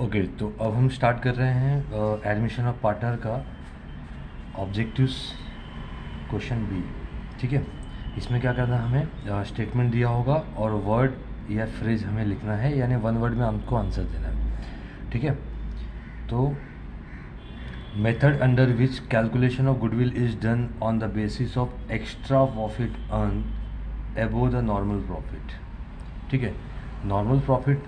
Okay, तो अब हम स्टार्ट कर रहे हैं एडमिशन ऑफ पार्टनर का ऑब्जेक्टिव्स क्वेश्चन बी। ठीक है, इसमें क्या करना है, हमें स्टेटमेंट दिया होगा और वर्ड या फ्रेज हमें लिखना है, यानी वन वर्ड में हमको आंसर देना है। ठीक है, तो method under which calculation of goodwill is done on the basis of extra profit earn above the normal profit. ठीक है, नॉर्मल प्रॉफिट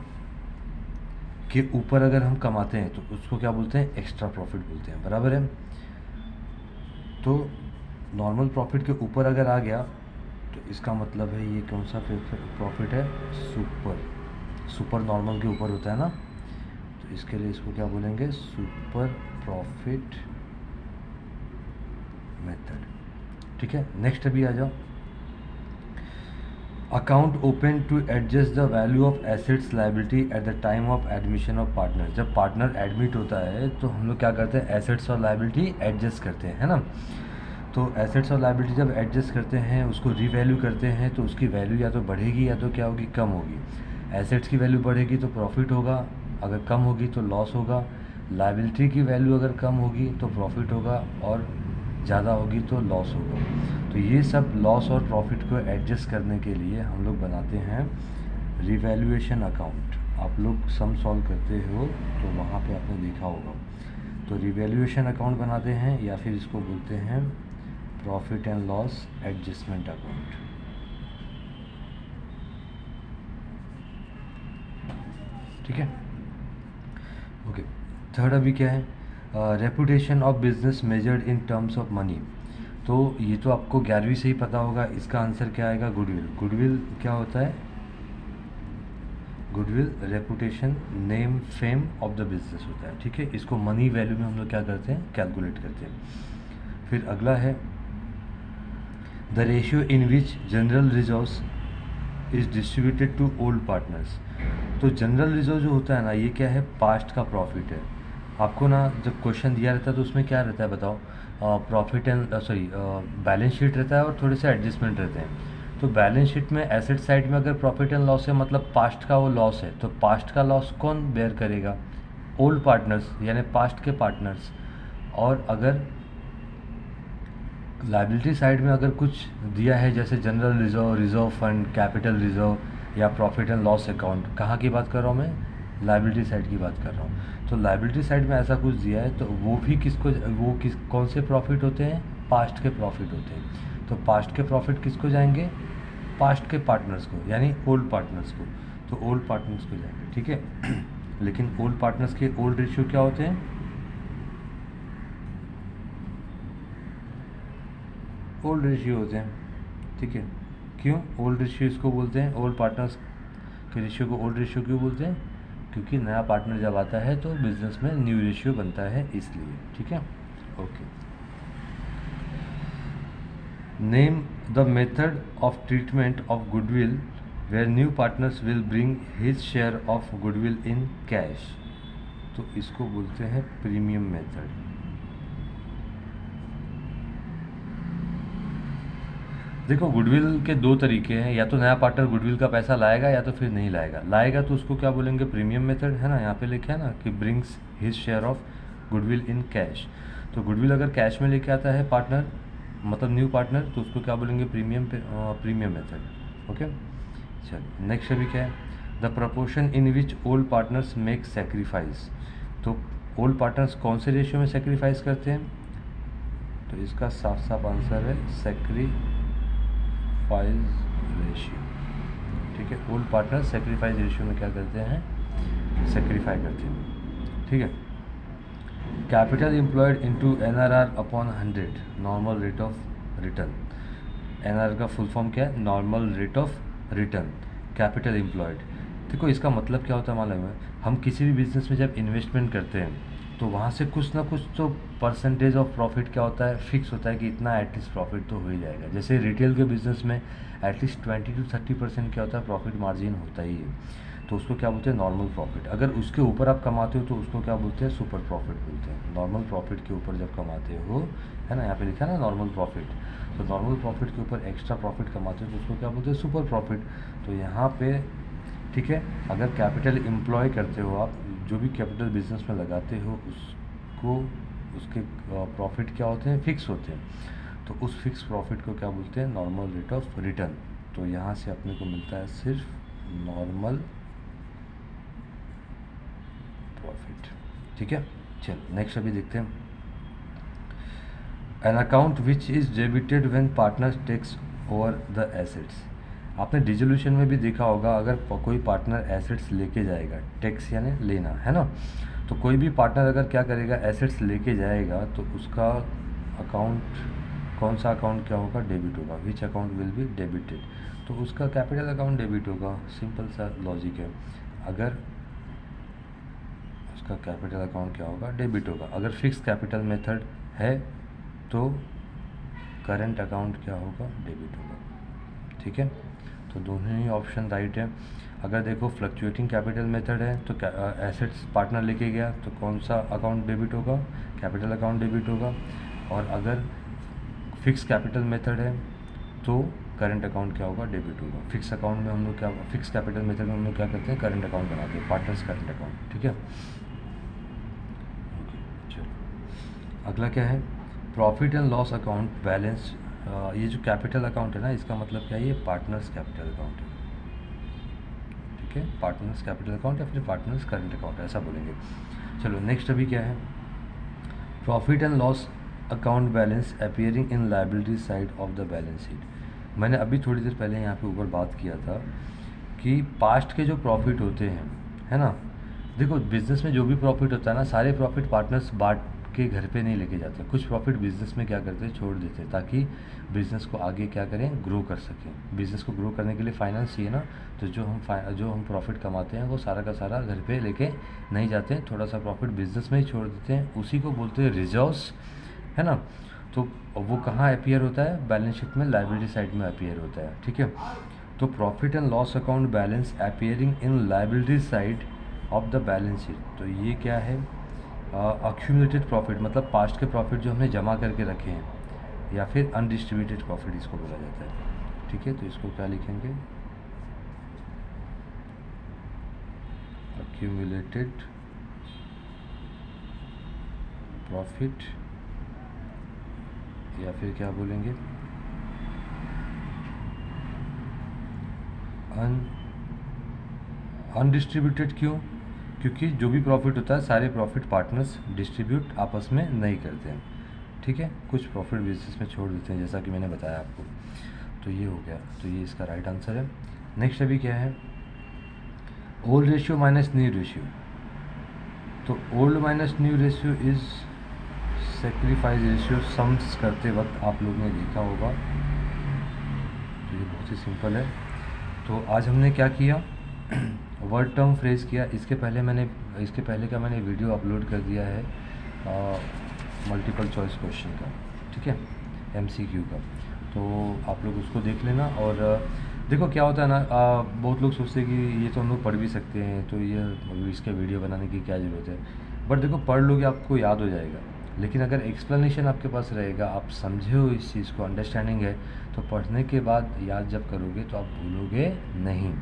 के ऊपर अगर हम कमाते हैं तो उसको क्या बोलते हैं, एक्स्ट्रा प्रॉफिट बोलते हैं, बराबर है। तो नॉर्मल प्रॉफिट के ऊपर अगर आ गया तो इसका मतलब है ये कौन सा प्रॉफिट है, सुपर नॉर्मल के ऊपर होता है ना, तो इसके लिए इसको क्या बोलेंगे, सुपर प्रॉफिट मेथड। ठीक है, नेक्स्ट अभी आ जाओ, account open to adjust the value of assets liability at the time of admission of partner. जब पार्टनर एडमिट होता है तो हम लोग क्या करते हैं, एसेट्स और लायबिलिटी एडजस्ट करते हैं, है ना। तो एसेट्स और लायबिलिटी जब एडजस्ट करते हैं, उसको रीवैल्यू करते हैं, तो उसकी वैल्यू या तो बढ़ेगी या तो क्या होगी, कम होगी। एसेट्स की वैल्यू बढ़ेगी तो प्रॉफिट होगा, अगर कम होगी तो लॉस होगा। लायबिलिटी की वैल्यू अगर कम होगी तो प्रॉफिट होगा, और ज़्यादा होगी तो लॉस होगा। तो ये सब लॉस और प्रॉफिट को एडजस्ट करने के लिए हम लोग बनाते हैं रिवैल्यूएशन अकाउंट। आप लोग सम सॉल्व करते हो तो वहाँ पे आपने देखा होगा। तो रिवैल्यूएशन अकाउंट बनाते हैं, या फिर इसको बोलते हैं profit and loss adjustment account. ठीक है, ओके। थर्ड अभी क्या है, reputation of business measured in terms of money. तो ये तो आपको 11वीं से ही पता होगा, इसका आंसर क्या आएगा, गुडविल। गुडविल क्या होता है, goodwill reputation, name, fame of the business होता है। ठीक है, इसको मनी वैल्यू में हम लोग क्या करते हैं, कैलकुलेट करते हैं। फिर अगला है the ratio in which general reserves is distributed to old partners. तो जनरल रिजर्व जो होता है ना, ये क्या है, पास्ट का प्रॉफिट है। आपको ना जब क्वेश्चन दिया रहता है तो उसमें क्या रहता है बताओ, प्रॉफिट एंड बैलेंस शीट रहता है और थोड़े से एडजस्टमेंट रहते हैं। तो बैलेंस शीट में एसेट साइड में अगर प्रॉफिट एंड लॉस है, मतलब पास्ट का वो लॉस है, तो पास्ट का लॉस कौन बेयर करेगा, ओल्ड पार्टनर्स, यानी पास्ट के पार्टनर्स। और अगर लाइबिलिटी साइड में अगर कुछ दिया है, जैसे general reserve, reserve fund, capital reserve या प्रॉफिट एंड लॉस अकाउंट, कहाँ की बात कर रहा हूँ मैं, लाइबिलिटी साइड की बात कर रहा हूँ। तो लाइबिलिटी साइड में ऐसा कुछ दिया है तो वो भी कौन से प्रॉफिट होते हैं, पास्ट के प्रॉफिट होते हैं। तो पास्ट के प्रॉफिट किसको जाएंगे, पास्ट के पार्टनर्स को, यानी ओल्ड पार्टनर्स को। तो ओल्ड पार्टनर्स को जाएंगे, ठीक है। लेकिन ओल्ड पार्टनर्स के ओल्ड रेशियो क्या होते हैं, ओल्ड रेशियो होते हैं। ठीक है, क्यों ओल्ड रेशियो इसको बोलते हैं, ओल्ड पार्टनर्स के रेशियो को ओल्ड रेशियो क्यों बोलते हैं, क्योंकि नया पार्टनर जब आता है तो बिजनेस में न्यू रेशियो बनता है, इसलिए। ठीक है, okay. Name the method of treatment of goodwill where new partners will bring his share of goodwill in cash. तो इसको बोलते हैं प्रीमियम मेथड। देखो, गुडविल के दो तरीके हैं, या तो नया पार्टनर गुडविल का पैसा लाएगा या तो फिर नहीं लाएगा। लाएगा तो उसको क्या बोलेंगे, प्रीमियम मेथड, है ना, यहाँ पे लिखा है ना कि brings his share of goodwill in cash. तो गुडविल अगर कैश में लेके आता है पार्टनर, मतलब न्यू पार्टनर, तो उसको क्या बोलेंगे, प्रीमियम मेथड। ओके, चल नेक्स्ट अभी क्या है, the proportion in which old partners make sacrifice. तो ओल्ड पार्टनर्स कौन से रेशियो में सेक्रीफाइस करते हैं, तो इसका साफ साफ आंसर है सेक्रीफाइस रेशियो। ठीक है, ओल्ड पार्टनर सेक्रीफाइस रेशियो में क्या करते हैं, सेक्रीफाई करते हैं। ठीक है, capital employed into NRR upon 100 normal rate of return. NRR का फुल फॉर्म क्या है, normal rate of return, capital employed. देखो, इसका मतलब क्या होता है मालूम है, हम किसी भी बिजनेस में जब इन्वेस्टमेंट करते हैं तो वहाँ से कुछ ना कुछ तो परसेंटेज ऑफ प्रॉफिट क्या होता है, फिक्स होता है कि इतना एटलीस्ट प्रॉफिट तो हो ही जाएगा। जैसे रिटेल के बिजनेस में एटलीस्ट 20 to 30% क्या होता है, प्रॉफिट मार्जिन होता ही है। तो उसको क्या बोलते हैं, नॉर्मल प्रॉफिट। अगर उसके ऊपर आप कमाते हो तो उसको क्या बोलते हैं, सुपर प्रॉफिट बोलते हैं। नॉर्मल प्रॉफिट के ऊपर जब कमाते हो, है ना, यहाँ पे लिखा है ना नॉर्मल प्रॉफिट, तो नॉर्मल प्रॉफिट के ऊपर एक्स्ट्रा प्रॉफिट कमाते हो तो उसको क्या बोलते हैं, सुपर प्रॉफिट। तो यहाँ पे ठीक है, अगर कैपिटल एम्प्लॉय करते हो आप जो भी कैपिटल बिजनेस में लगाते हो उसको उसके प्रॉफिट क्या होते हैं, फिक्स होते हैं। तो उस फिक्स प्रॉफिट को क्या बोलते हैं, नॉर्मल रेट ऑफ रिटर्न। तो यहाँ से अपने को मिलता है सिर्फ नॉर्मल प्रॉफिट। ठीक है, चल नेक्स्ट अभी देखते हैं। An account which is debited when partner takes over the assets. आपने डिसोल्यूशन में भी देखा होगा, अगर कोई पार्टनर एसेट्स लेके जाएगा, टैक्स यानी लेना है ना, तो कोई भी पार्टनर अगर क्या करेगा, एसेट्स लेके जाएगा तो उसका अकाउंट, कौन सा अकाउंट क्या होगा, डेबिट होगा। Which account will be debited, तो उसका कैपिटल अकाउंट डेबिट होगा। सिंपल सा लॉजिक है। अगर उसका कैपिटल अकाउंट क्या होगा, डेबिट होगा। अगर फिक्स कैपिटल मेथड है तो करंट अकाउंट क्या होगा, डेबिट होगा। ठीक है, तो दोनों ही ऑप्शन राइट है। अगर देखो फ्लक्चुएटिंग कैपिटल मेथड है तो एसेट्स पार्टनर लेके गया तो कौन सा अकाउंट डेबिट होगा, कैपिटल अकाउंट डेबिट होगा। और अगर फिक्स कैपिटल मेथड है तो करंट अकाउंट क्या होगा, डेबिट होगा। फिक्स अकाउंट में हम लोग क्या, फिक्स कैपिटल मेथड में हम लोग क्या करते हैं, करंट अकाउंट बनाते हैं, पार्टनर्स करंट अकाउंट। ठीक है, चलो अगला क्या है, profit and loss account balance. ये जो कैपिटल अकाउंट है ना, इसका मतलब क्या है, ये पार्टनर्स कैपिटल अकाउंट है। ठीक है, पार्टनर्स कैपिटल अकाउंट या फिर पार्टनर्स करंट अकाउंट ऐसा बोलेंगे। चलो नेक्स्ट अभी क्या है, profit and loss account balance appearing in liability side of the balance sheet. मैंने अभी थोड़ी देर पहले यहाँ पे ऊपर बात किया था कि पास्ट के जो प्रॉफिट होते हैं, है ना, देखो बिजनेस में जो भी प्रॉफिट होता है ना, सारे प्रॉफिट पार्टनर्स बांट के घर पे नहीं लेके जाते। कुछ प्रॉफिट बिजनेस में क्या करते हैं, छोड़ देते हैं, ताकि बिजनेस को आगे क्या करें, ग्रो कर सकें। बिजनेस को ग्रो करने के लिए फाइनेंस चाहिए ना, तो जो हम प्रॉफिट कमाते हैं वो सारा का सारा घर पे लेके नहीं जाते हैं, थोड़ा सा प्रॉफिट बिजनेस में ही छोड़ देते हैं। उसी को बोलते हैं रिजर्व्स, है ना। तो वो कहाँ अपीयर होता है, बैलेंस शीट में लायबिलिटी साइड में अपीयर होता है। ठीक है, तो profit and loss account balance appearing in liability side of the balance sheet. तो ये क्या है, अक्यूमुलेटेड प्रॉफिट, मतलब पास्ट के प्रॉफिट जो हमने जमा करके रखे हैं, या फिर अनडिस्ट्रीब्यूटेड प्रॉफिट इसको बोला जाता है। ठीक है, तो इसको क्या लिखेंगे, अक्यूमुलेटेड प्रॉफिट, या फिर क्या बोलेंगे, अनडिस्ट्रीब्यूटेड। क्यों, क्योंकि जो भी प्रॉफिट होता है सारे प्रॉफिट पार्टनर्स डिस्ट्रीब्यूट आपस में नहीं करते हैं। ठीक है, कुछ प्रॉफिट बिजनेस में छोड़ देते हैं, जैसा कि मैंने बताया आपको। तो ये हो गया, तो ये इसका राइट आंसर है। नेक्स्ट अभी क्या है, old ratio minus new ratio. तो old minus new ratio is sacrifice ratio. Sums करते वक्त आप लोग ने देखा होगा, तो ये बहुत ही सिंपल है। तो आज हमने क्या किया, वर्ड टर्म फ्रेज किया। इसके पहले का मैंने वीडियो अपलोड कर दिया है मल्टीपल चॉइस क्वेश्चन का। ठीक है, MCQ का, तो आप लोग उसको देख लेना। और देखो क्या होता है ना, बहुत लोग सोचते हैं कि ये तो हम लोग पढ़ भी सकते हैं, तो ये इसके वीडियो बनाने की क्या ज़रूरत है। बट देखो पढ़ लोगे आपको याद हो जाएगा, लेकिन अगर एक्सप्लेनेशन आपके पास रहेगा, आप समझे हो इस चीज़ को, अंडरस्टैंडिंग है, तो पढ़ने के बाद याद जब करोगे तो आप भूलोगे नहीं।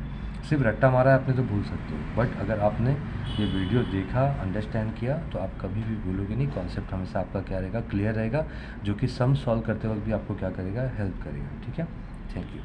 सिर्फ रट्टा मारा है आपने तो भूल सकते हो, बट अगर आपने ये वीडियो देखा, अंडरस्टैंड किया, तो आप कभी भी भूलोगे नहीं। कॉन्सेप्ट हमेशा आपका क्या रहेगा, क्लियर रहेगा, जो कि सम सॉल्व करते वक्त भी आपको क्या करेगा, हेल्प करेगा। ठीक है, थैंक यू।